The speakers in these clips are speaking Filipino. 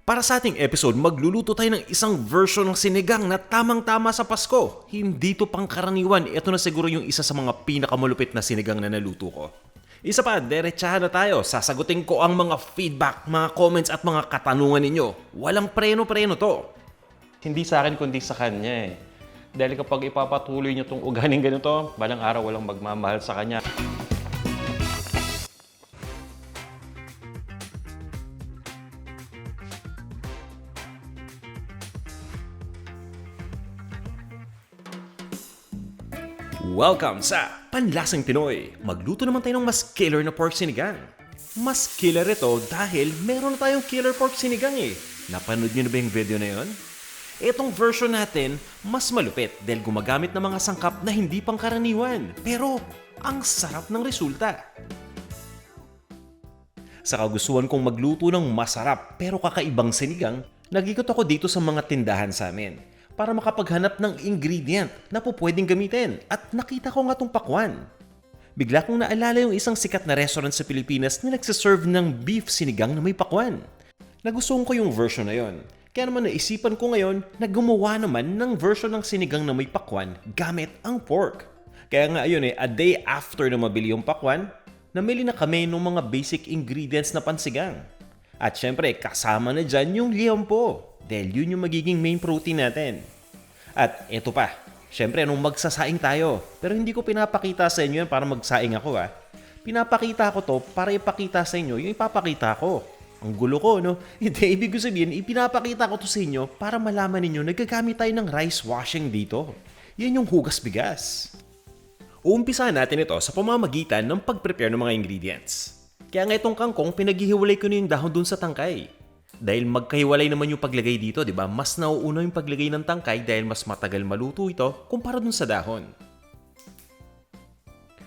Para sa ating episode, magluluto tayo ng isang version ng sinigang na tamang-tama sa Pasko. Hindi to pangkaraniwan. Ito na siguro yung isa sa mga pinakamalupit na sinigang na naluto ko. Isa pa, diretsahan na tayo. Sasagutin ko ang mga feedback, mga comments at mga katanungan ninyo. Walang preno-preno to. Hindi sa akin kundi sa kanya eh. Dahil kapag ipapatuloy niyo tong ugaling ganito, balang araw walang magmamahal sa kanya. Welcome sa Panlasang Pinoy. Magluto naman tayo ng mas killer na pork sinigang. Mas killer ito dahil meron na tayong killer pork sinigang eh. Napanood niyo na ba yung video na yon? Itong version natin, mas malupit dahil gumagamit ng mga sangkap na hindi pangkaraniwan. Pero, ang sarap ng resulta. Sa kagustuhan kong magluto ng masarap pero kakaibang sinigang, nag-ikot ako dito sa mga tindahan sa amin para makapaghanap ng ingredient na po pwedeng gamitin at nakita ko nga tong pakwan. Bigla kong naalala yung isang sikat na restaurant sa Pilipinas na nagsiserve ng beef sinigang na may pakwan. Nagustuhan ko yung version na yon. Kaya naman naisipan ko ngayon na gumawa naman ng version ng sinigang na may pakwan gamit ang pork. Kaya nga ayun a day after na mabili yung pakwan, namili na kami ng mga basic ingredients na pansigang. At syempre, kasama na dyan yung liampo. Dahil yun yung magiging main protein natin. At eto pa, syempre anong magsasaing tayo. Pero hindi ko pinapakita sa inyo yan para magsaing ako Pinapakita ko to para ipakita sa inyo yung ipapakita ko. Ang gulo ko, no? Hindi, ibig ko sabihin, ipinapakita ko to sa inyo para malaman ninyo nagagamit tayo ng rice washing dito. Yan yung hugas bigas. Uumpisahan natin ito sa pamamagitan ng pag-prepare ng mga ingredients. Kaya nga itong kangkong, pinaghihiwalay ko na yung dahon dun sa tangkay. Dahil magkahiwalay naman yung paglagay dito, di ba? Mas nauuna yung paglagay ng tangkay dahil mas matagal maluto ito kumpara dun sa dahon.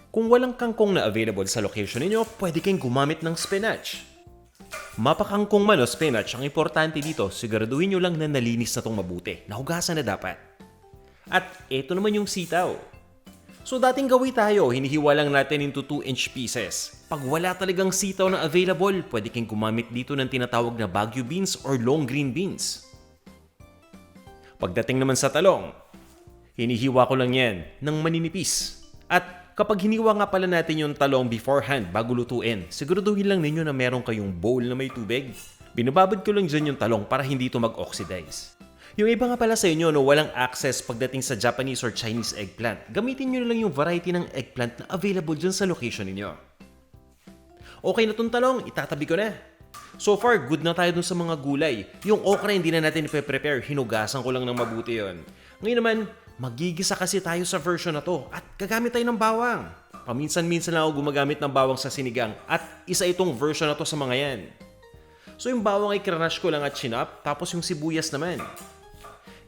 Kung walang kangkong na available sa location ninyo, pwede kayong gumamit ng spinach. Mapakangkong man o spinach, ang importante dito, siguraduhin nyo lang na nalinis na tong mabuti. Nahugasan na dapat. At ito naman yung sitaw. So dating gawin tayo, hinihiwa lang natin into 2-inch pieces. Pag wala talagang sitaw na available, pwede kang gumamit dito ng tinatawag na Baguio beans or long green beans. Pagdating naman sa talong, hinihiwa ko lang yan ng maninipis. At kapag hiniwa nga pala natin yung talong beforehand bago lutuin, siguraduhin lang ninyo na meron kayong bowl na may tubig. Binababad ko lang dyan yung talong para hindi ito mag-oxidize. Yung iba nga pala sa inyo walang access pagdating sa Japanese or Chinese eggplant, gamitin nyo na lang yung variety ng eggplant na available dyan sa location ninyo. Okay na tong talong, itatabi ko na. So far, good na tayo dun sa mga gulay. Yung okra hindi na natin ipe-prepare, hinugasan ko lang ng mabuti yon. Ngayon naman, magigisa kasi tayo sa version na to at gagamit tayo ng bawang. Paminsan-minsan lang ako gumagamit ng bawang sa sinigang at isa itong version na to sa mga yan. So yung bawang ay crush ko lang at chinop, tapos yung sibuyas naman.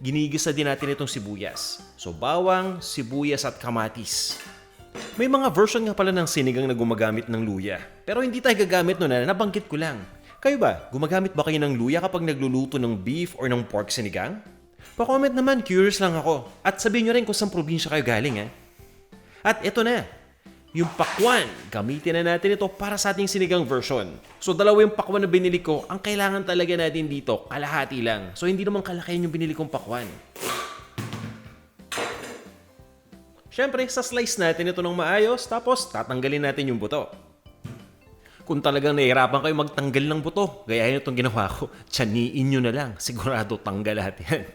Ginigisa din natin itong sibuyas. So bawang, sibuyas at kamatis. May mga version nga pala ng sinigang na gumagamit ng luya. Pero hindi tayo gagamit nun nabanggit ko lang. Kayo ba, gumagamit ba kayo ng luya kapag nagluluto ng beef or ng pork sinigang? Pa-comment naman, curious lang ako. At sabihin nyo rin kung saan probinsya kayo galing At eto na, yung pakwan, gamitin na natin ito para sa ating sinigang version. So dalawa yung pakwan na binili ko, ang kailangan talaga natin dito, kalahati lang. So hindi naman kalakayan yung binili kong pakwan. Siyempre, sa-slice natin ito ng maayos, tapos tatanggalin natin yung buto. Kung talagang nahihirapan kayo magtanggal ng buto, gayahin itong ginawa ko, tiyaниin nyo na lang, sigurado tanggal lahat yan.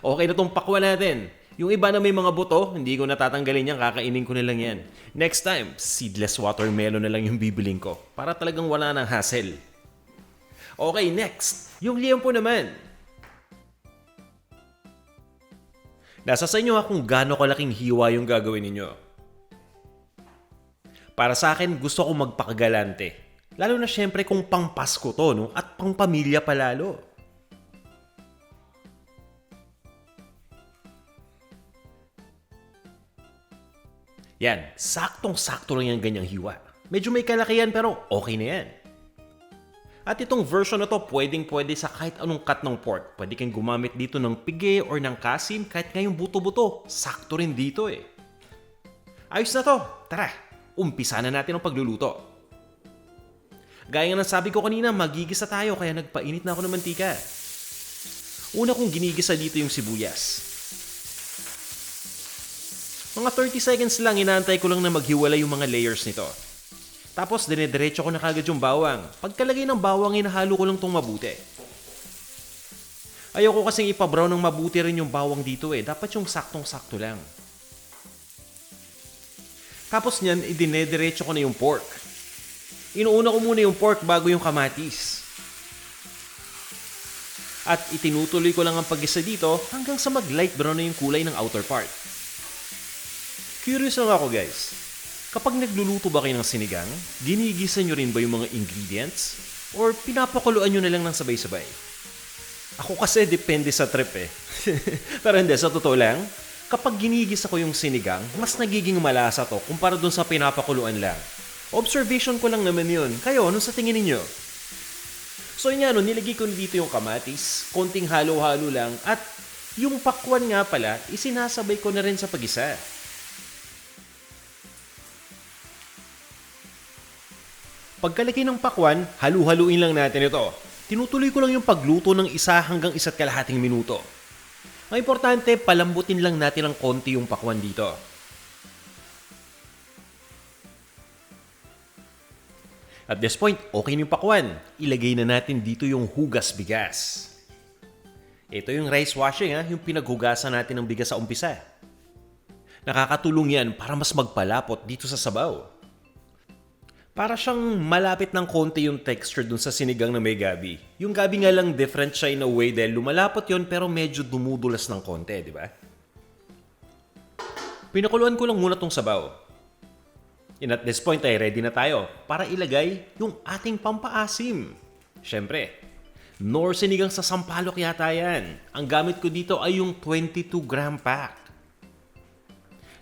Okay na itong pakwan natin. Yung iba na may mga buto, hindi ko natatanggalin yan, kakainin ko na lang yan. Next time, seedless watermelon na lang yung bibiling ko para talagang wala ng hassle. Okay, next, yung liempo naman. Nasa sa inyo kung gaano kalaking hiwa yung gagawin ninyo. Para sa akin, gusto ko magpakagalante. Lalo na syempre kung pang Pasko to, no? At pang pamilya pa lalo. Yan, saktong-sakto lang yung ganyang hiwa. Medyo may kalakihan pero okay na yan. At itong version na to, pwedeng-pwede sa kahit anong cut ng pork. Pwede kang gumamit dito ng pigi or ng kasim, kahit ngayong buto-buto. Sakto rin dito Ayos na to, tara, umpisa na natin ang pagluluto. Gaya nga ng sabi ko kanina, magigisa tayo kaya nagpainit na ako ng mantika. Una kong ginigisa dito yung sibuyas. Mga 30 seconds lang, inaantay ko lang na maghiwalay yung mga layers nito. Tapos dinediretso ko na kagad yung bawang. Pagkalagay ng bawang, inahalo ko lang itong mabuti. Ayoko kasing ipabrown ng mabuti rin yung bawang dito Dapat yung saktong-sakto lang. Tapos niyan, idinediretso ko na yung pork. Inuuna ko muna yung pork bago yung kamatis. At itinutuloy ko lang ang paggisa dito hanggang sa mag-light brown na yung kulay ng outer part. Curious lang ako guys. Kapag nagluluto ba kayo ng sinigang, ginigisa nyo rin ba yung mga ingredients? Or pinapakuluan nyo na lang ng sabay-sabay? Ako kasi depende sa trip Pero hindi, sa totoo lang, kapag ginigisa ko yung sinigang, mas nagiging malasa to kumpara dun sa pinapakuluan lang. Observation ko lang naman yun. Kayo, ano sa tingin ninyo? So yun nga, nilagay ko dito yung kamatis, konting halo-halo lang, at yung pakwan nga pala, isinasabay ko na rin sa pag-isa. Pagkalagay ng pakwan, halu-haluin lang natin ito. Tinutuloy ko lang yung pagluto ng 1 hanggang 1.5 minuto. Ang importante, palambutin lang natin ng konti yung pakwan dito. At this point, okay na yung pakwan. Ilagay na natin dito yung hugas bigas. Ito yung rice washing yung pinaghugasan natin ng bigas sa umpisa. Nakakatulong yan para mas magpalapot dito sa sabaw. Para siyang malapit ng konti yung texture dun sa sinigang na may gabi. Yung gabi nga lang different siya in a way dahil lumalapot yon pero medyo dumudulas ng konti, di ba? Pinakuluan ko lang muna tong sabaw. And at this point ay ready na tayo para ilagay yung ating pampaasim. Siyempre, nor sinigang sa sampalok yata yan. Ang gamit ko dito ay yung 22-gram pack.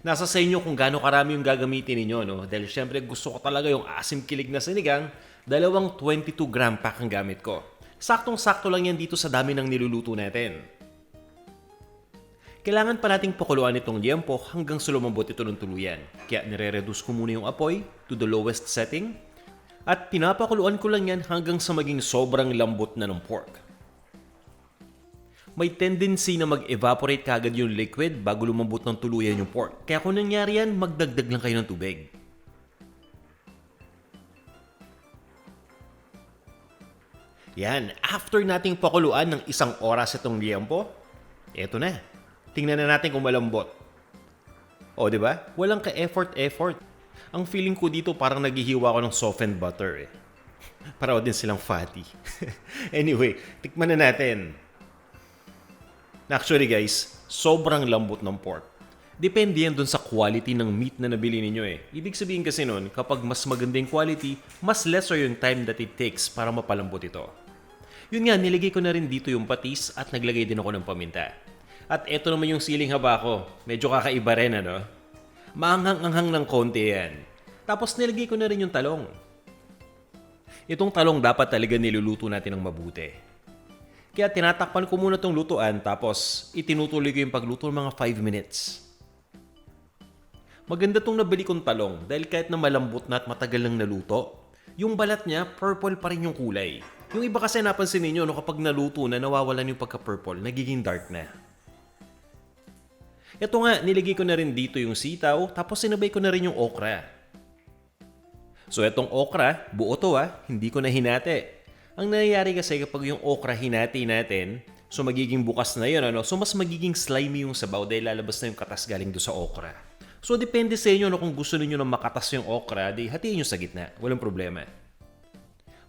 Nasa sa inyo kung gaano karami yung gagamitin ninyo, no? Dahil syempre gusto ko talaga yung asim kilig na sinigang, 2 22-gram pack ang gamit ko. Saktong-sakto lang yan dito sa dami ng niluluto natin. Kailangan pa nating pakuluan itong liempo hanggang sa lumambot ito ng tuluyan. Kaya nire-reduce ko muna yung apoy to the lowest setting at pinapakuluan ko lang yan hanggang sa maging sobrang lambot na ng pork. May tendency na mag-evaporate kagad yung liquid bago lumambot ng tuluyan yung pork. Kaya kung nangyari yan, magdagdag lang kayo ng tubig. Yan, after nating pakuluan ng 1 oras itong liempo, eto na. Tingnan na natin kung malambot. O, di ba? Walang ka-effort. Ang feeling ko dito parang naghihiwa ko ng softened butter Para din silang fatty. Anyway, tikman na natin. Actually guys, sobrang lambot ng pork. Depende yan dun sa quality ng meat na nabili ninyo Ibig sabihin kasi nun, kapag mas maganda yung quality, mas lesser yung time that it takes para mapalambot ito. Yun nga, nilagay ko na rin dito yung patis at naglagay din ako ng paminta. At eto naman yung siling haba ko. Medyo kakaiba rin, Maanghang-anghang ng konti yan. Tapos nilagay ko na rin yung talong. Itong talong dapat talaga niluluto natin ng mabuti. Kaya tinatakpan ko muna tong lutuan tapos itinutuloy ko yung pagluto ng mga 5 minutes. Maganda tong nabili kong talong dahil kahit na malambot na at matagal nang naluto, yung balat niya purple pa rin yung kulay. Yung iba kasi napansin ninyo kapag naluto na nawawalan yung pagka-purple, nagiging dark na. Ito nga, nilagay ko na rin dito yung sitaw, tapos sinabay ko na rin yung okra. So itong okra, buo to hindi ko na hinati. Ang nangyayari kasi kapag yung okra hinati natin, so magiging bukas na yun, so mas magiging slimy yung sabaw dahil lalabas na yung katas galing do sa okra. So depende sa inyo kung gusto niyo na makatas yung okra, di hatiin nyo sa gitna, walang problema.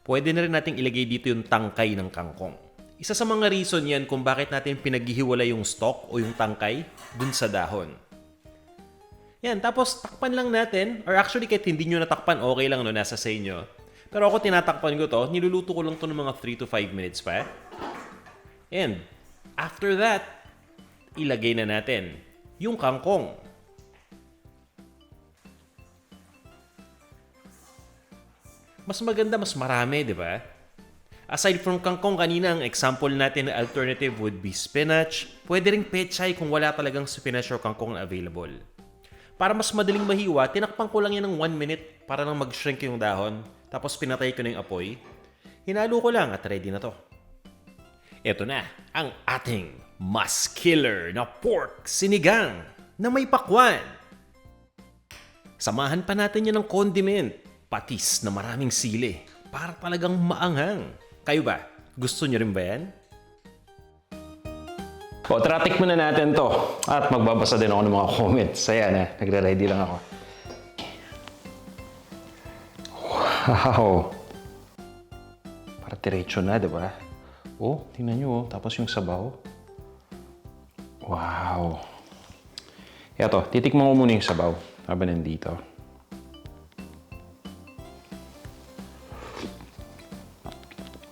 Pwede na rin nating ilagay dito yung tangkay ng kangkong. Isa sa mga reason yan kung bakit natin pinaghihiwalay yung stalk o yung tangkay dun sa dahon. Yan, tapos takpan lang natin, or actually kahit hindi nyo natakpan, okay lang nasa sa inyo. Pero ako tinatakpan ko to, niluluto ko lang to ng mga 3 to 5 minutes pa. And after that, ilagay na natin yung kangkong. Mas maganda, mas marami, di ba? Aside from kangkong, kanina ang example natin na alternative would be spinach. Pwede ring pechay kung wala talagang spinach or kangkong na available. Para mas madaling mahiwa, tinakpan ko lang yan ng 1 minute para nang mag-shrink yung dahon. Tapos pinatay ko na yung apoy. Hinalo ko lang at ready na to. Ito na ang ating mas killer na pork sinigang na may pakwan. Samahan pa natin yan ng condiment, patis na maraming sili para talagang maanghang. Kayo ba? Gusto nyo rin ba yan? O, tara, tikman na natin to. At magbabasa din ako ng mga comments. Ayan, nagre-ready lang ako. Wow! Para diretso na, di ba? Oh, tingnan nyo, oh. Tapos yung sabaw. Wow! Eto, titikman ko muna yung sabaw habang nandito.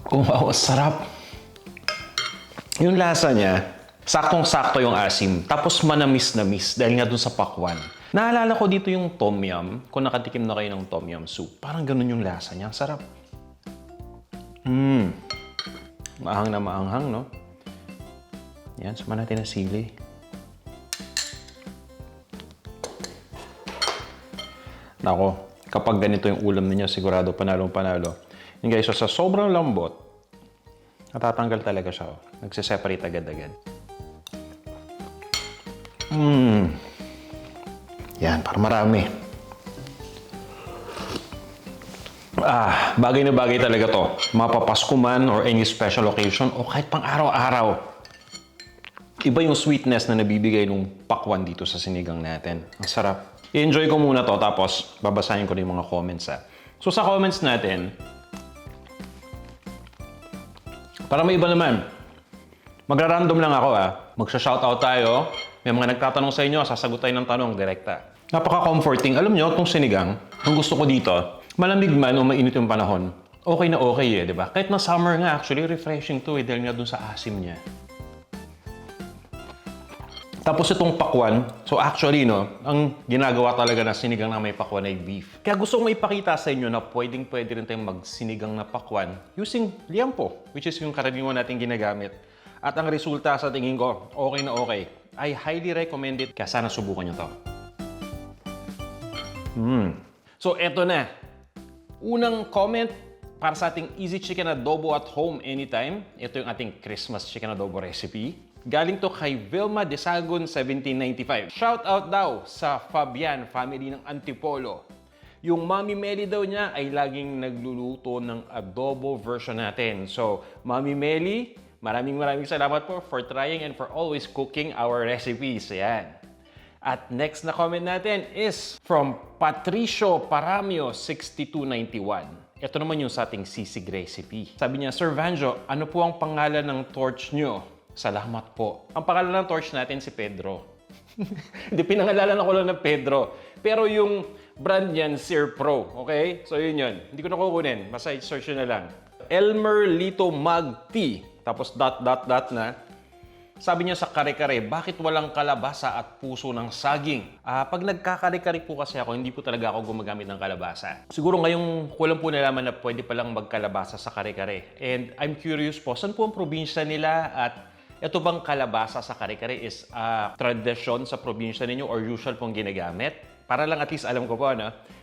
Oh, wow, sarap! Yung lasa niya, saktong-sakto yung asim, tapos manamis-namis dahil nga dun sa pakwan. Naalala ko dito yung tom yum, kung nakatikim na kayo ng tom yum soup. Parang ganun yung lasa niya. Ang sarap. Maanghang na maanghang, no? Yan, sama natin ang sili. Nako, kapag ganito yung ulam ninyo, sigurado panalong-panalo. Yung guys, so sa sobrang lambot, natatanggal talaga siya. Nagsiseparate agad-agad. Yan, para marami. Bagay na bagay talaga to. Mapapasko man or any special occasion o kahit pang araw-araw. Iba yung sweetness na nabibigay ng pakwan dito sa sinigang natin. Ang sarap. I-enjoy ko muna to tapos babasahin ko rin yung mga comments So sa comments natin, para may iba naman, magra-random lang ako Magsha-shoutout tayo. May mga nagtatanong sa inyo, sasagot tayo ng tanong direkta. Napaka-comforting. Alam nyo, itong sinigang, ang gusto ko dito, malamig man o mainit yung panahon, okay na okay di ba? Kahit na summer nga, actually, refreshing to dahil nga dun sa asim niya. Tapos itong pakwan, so actually, ang ginagawa talaga na sinigang na may pakwan ay beef. Kaya gusto kong maipakita sa inyo na pwedeng-pwede rin tayong magsinigang na pakwan using liampo, which is yung karaniwan natin ginagamit. At ang resulta sa tingin ko, okay na okay. I highly recommend it, kaya sana subukan nyo to. So eto na. Unang comment para sa ating easy chicken adobo at home anytime. Ito yung ating Christmas chicken adobo recipe. Galing to kay Vilma Desagon 1795. Shout out daw sa Fabian family ng Antipolo. Yung Mami Meli daw niya ay laging nagluluto ng adobo version natin. So, Mami Meli, maraming salamat po for trying and for always cooking our recipes. Ayan. At next na comment natin is from Patricio Paramio 6291. Ito naman yung sa ating sisig recipe. Sabi niya, Sir Vanjo, ano po ang pangalan ng torch nyo? Salamat po. Ang pangalan ng torch natin si Pedro. Hindi, pinangalanan ako lang ng Pedro. Pero yung brand niyan, Sir Pro. Okay? So yun. Hindi ko na kukunin. Basta search nyo na lang. Elmer Lito Mag T. Tapos ... na. Sabi niya sa kare-kare, bakit walang kalabasa at puso ng saging? Pag nagkakare-kare po kasi ako, hindi po talaga ako gumagamit ng kalabasa. Siguro ngayong kulang po nalaman na pwede palang magkalabasa sa kare-kare. And I'm curious po, saan po ang probinsya nila at ito bang kalabasa sa kare-kare is tradisyon sa probinsya ninyo or usual pong ginagamit? Para lang at least alam ko po,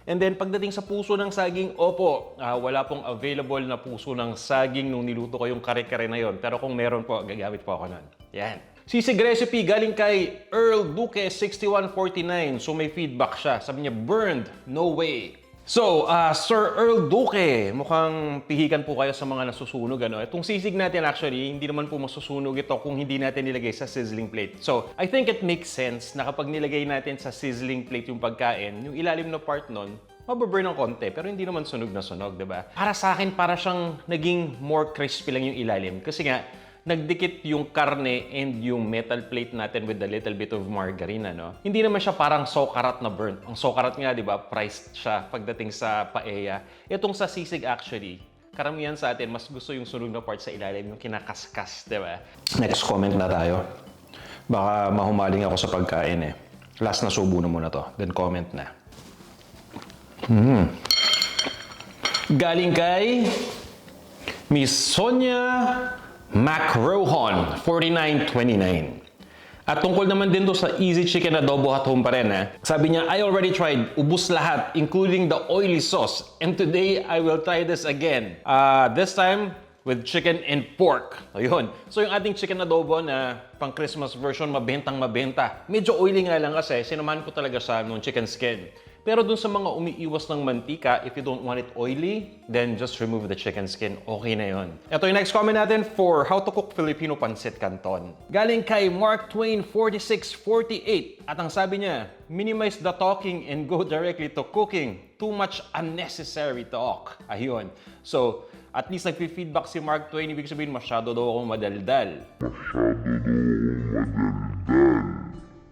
And then, pagdating sa puso ng saging, opo, wala pong available na puso ng saging nung niluto ko yung kare-kare na yon. Pero kung meron po, gagamit po ako nun. Yan. Sisig recipe galing kay Earl Duque 6149. So, may feedback siya. Sabi niya, burned, no way. So, Sir Earl Duque, mukhang pihikan po kayo sa mga nasusunog. Itong sisig natin actually, hindi naman po masusunog ito kung hindi natin nilagay sa sizzling plate. So, I think it makes sense na kapag nilagay natin sa sizzling plate yung pagkain, yung ilalim na part nun, mababurn ng konti, pero hindi naman sunog na sunog, diba? Para sa akin, para siyang naging more crispy lang yung ilalim. Kasi nga, nagdikit yung karne and yung metal plate natin with a little bit of margarine, Hindi naman siya parang sokarat na burnt. Ang sokarat nga, di ba, priced siya pagdating sa paella. Itong sa sisig actually, karamihan sa atin, mas gusto yung sunog na part sa ilalim, yung kinakaskas, di ba? Next comment na tayo. Baka mahumaling ako sa pagkain Last na subo na muna to, then comment na. Galing kay Miss Sonia Macrohon, 4929. At tungkol naman din to sa Easy Chicken Adobo at Home pa rin, ha? Sabi niya, I already tried, ubus lahat, including the oily sauce. And today, I will try this again. This time, with chicken and pork. Ayun. So yung ating chicken adobo na pang Christmas version, mabentang mabenta. Medyo oily nga lang kasi, sinamahan ko talaga sa nung chicken skin. Pero dun sa mga umiiwas ng mantika, if you don't want it oily, then just remove the chicken skin. Okay na yun. Ito yung next comment natin for how to cook Filipino pancit canton. Galing kay Mark Twain 4648. At ang sabi niya, minimize the talking and go directly to cooking. Too much unnecessary talk. Ayun. So, at least nagpi-feedback si Mark Twain, ibig sabihin masyado daw akong madaldal.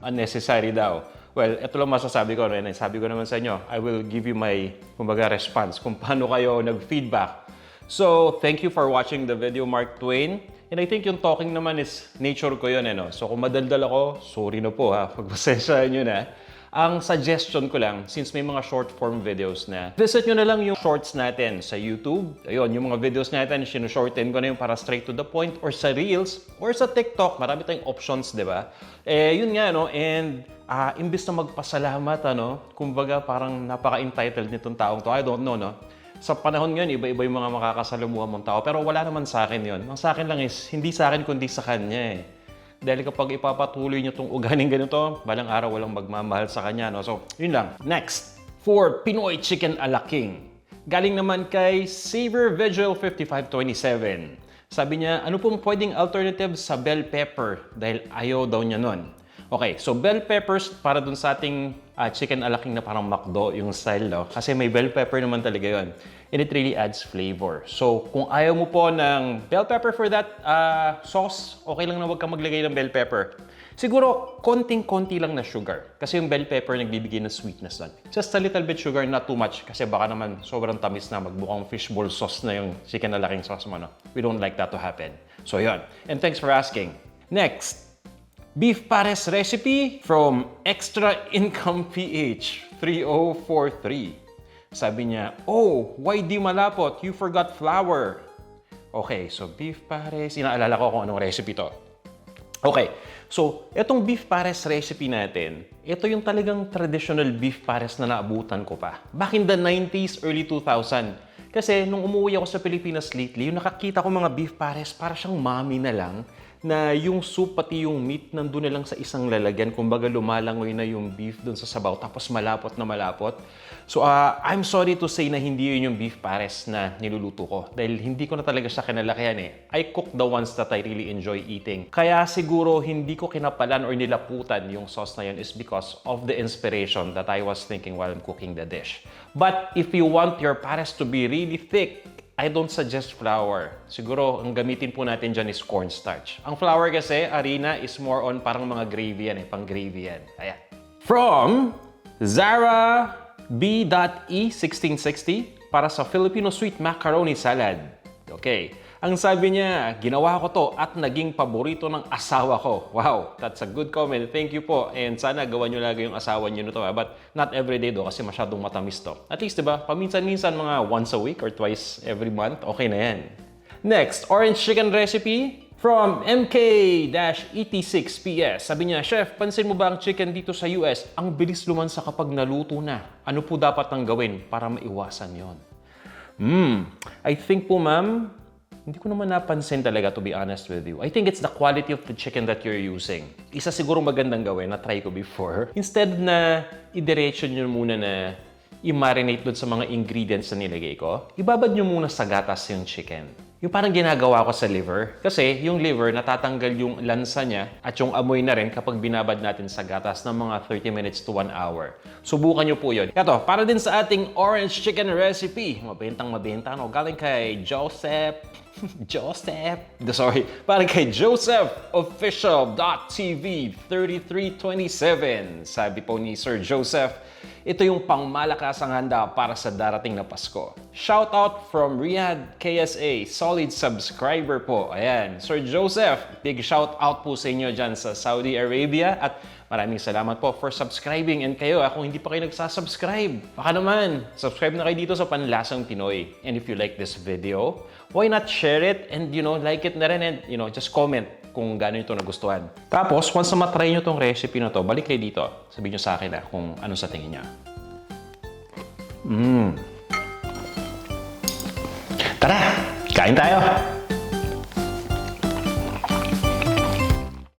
Unnecessary daw. Well, ito lang masasabi ko rin. Sabi ko naman sa inyo, I will give you my, kumbaga, response kung paano kayo nag-feedback. So, thank you for watching the video, Mark Twain. And I think yung talking naman is nature ko yun, no? So, kung madaldal ako, sorry na po, ha? Pagpasensyahan nyo na. Ang suggestion ko lang, since may mga short form videos na, visit nyo na lang yung shorts natin sa YouTube. Ayun, yung mga videos natin, sinushorten ko na yung para straight to the point, or sa Reels, or sa TikTok. Marami tayong options, di ba? Yun nga, no? And imbis na magpasalamat, kumbaga parang napaka-entitled nitong taong to. I don't know, no? Sa panahon ngayon, iba-iba yung mga makakasalamuha mong tao. Pero wala naman sa akin yun. Ang sa akin lang is, hindi sa akin kundi sa kanya, Dahil kapag ipapatuloy niyo itong ugaling ganito, balang araw walang magmamahal sa kanya, no? So, yun lang. Next, for Pinoy Chicken a la King. Galing naman kay Saver Vigil 5527. Sabi niya, ano pong pwedeng alternative sa bell pepper? Dahil ayaw daw niya nun. Okay, so bell peppers para dun sa ating chicken a la King na parang McDo yung style, no? Kasi may bell pepper naman talaga yun. And it really adds flavor. So, kung ayaw mo po ng bell pepper for that sauce, okay lang na huwag ka maglagay ng bell pepper. Siguro, konting-konti lang na sugar. Kasi yung bell pepper nagbibigay ng sweetness doon. Just a little bit sugar, not too much. Kasi baka naman sobrang tamis na magbukang fishbowl sauce na yung chicken a la King sauce mo, no? We don't like that to happen. So, yun. And thanks for asking. Next, Beef Pares recipe from Extra Income PH 3043. Sabi niya, oh, why di malapot? You forgot flour. Okay, so beef pares. Inaalala ko kung anong recipe to. Okay, so itong beef pares recipe natin, ito yung talagang traditional beef pares na naabutan ko pa. Back in the 90s, early 2000. Kasi nung umuwi ako sa Pilipinas lately, yung nakakita ko mga beef pares, para siyang mami na lang, na yung soup pati yung meat nandun na lang sa isang lalagyan. Kumbaga lumalangoy na yung beef dun sa sabaw, tapos malapot na malapot. So, I'm sorry to say na hindi yun yung beef pares na niluluto ko. Dahil hindi ko na talaga siya kinalakihan I cook the ones that I really enjoy eating. Kaya siguro hindi ko kinapalan or nilaputan yung sauce na yun is because of the inspiration that I was thinking while I'm cooking the dish. But if you want your pares to be really thick, I don't suggest flour. Siguro, ang gamitin po natin dyan is cornstarch. Ang flour kasi, harina, is more on parang mga gravy yan pang gravy yan. Ayan. From Zara B.E1660 para sa Filipino Sweet Macaroni Salad. Okay. Ang sabi niya, ginawa ko to at naging paborito ng asawa ko. Wow, that's a good comment. Thank you po. And sana gawan nyo lagi yung asawa nyo nito. But not every day do kasi masyadong matamis to. At least, diba, paminsan-minsan mga once a week or twice every month, okay na yan. Next, orange chicken recipe from MK-ET6PS. Sabi niya, Chef, pansin mo ba ang chicken dito sa US? Ang bilis lumansa kapag naluto na. Ano po dapat ang gawin para maiwasan yon? I think po, ma'am, hindi ko naman napansin talaga, to be honest with you. I think it's the quality of the chicken that you're using. Isa siguro magandang gawin, na-try ko before. Instead na i-diretso nyo muna na i-marinate doon sa mga ingredients na nilagay ko, ibabad nyo muna sa gatas yung chicken. Yung parang ginagawa ko sa liver. Kasi yung liver, natatanggal yung lansa niya at yung amoy na rin kapag binabad natin sa gatas ng mga 30 minutes to 1 hour. Subukan nyo po yun. Ito, para din sa ating orange chicken recipe. Mabentang-mabenta, no? Galing kay Joseph. Para kay Joseph Official.tv 3327. Sabi po ni Sir Joseph, ito yung pangmalakasang handa para sa darating na Pasko. Shout out from Riyadh KSA, solid subscriber po. Ayan, Sir Joseph, big shout out po sa inyo dyan sa Saudi Arabia at maraming salamat po for subscribing. And kayo, kung hindi pa kayo nagsasubscribe, baka naman, subscribe na kayo dito sa Panlasang Pinoy. And if you like this video, why not share it and, like it na rin and, just comment kung gano'n ito nagustuhan. Tapos, once na matry nyo tong recipe na to, balik kayo dito. Sabihin nyo sa akin kung ano sa tingin nyo. Tara! Kain tayo!